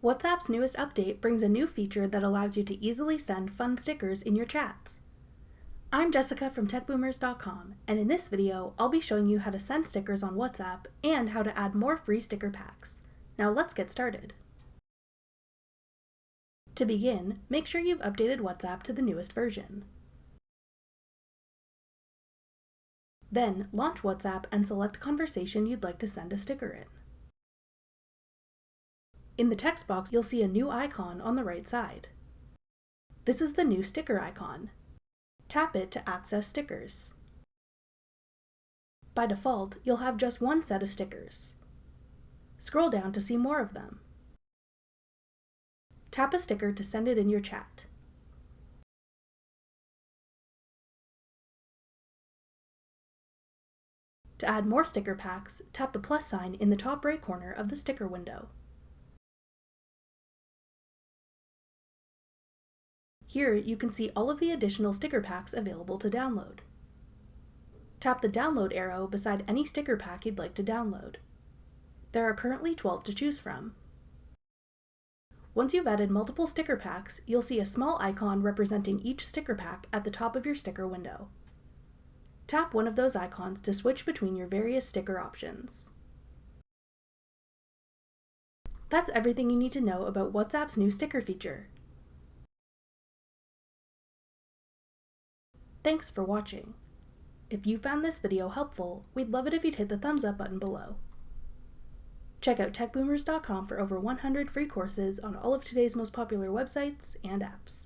WhatsApp's newest update brings a new feature that allows you to easily send fun stickers in your chats. I'm Jessica from techboomers.com, and in this video, I'll be showing you how to send stickers on WhatsApp and how to add more free sticker packs. Now let's get started. To begin, make sure you've updated WhatsApp to the newest version. Then, launch WhatsApp and select a conversation you'd like to send a sticker in. In the text box, you'll see a new icon on the right side. This is the new sticker icon. Tap it to access stickers. By default, you'll have just one set of stickers. Scroll down to see more of them. Tap a sticker to send it in your chat. To add more sticker packs, tap the plus sign in the top right corner of the sticker window. Here you can see all of the additional sticker packs available to download. Tap the download arrow beside any sticker pack you'd like to download. There are currently 12 to choose from. Once you've added multiple sticker packs, you'll see a small icon representing each sticker pack at the top of your sticker window. Tap one of those icons to switch between your various sticker options. That's everything you need to know about WhatsApp's new sticker feature. Thanks for watching. If you found this video helpful, we'd love it if you'd hit the thumbs up button below. Check out techboomers.com for over 100 free courses on all of today's most popular websites and apps.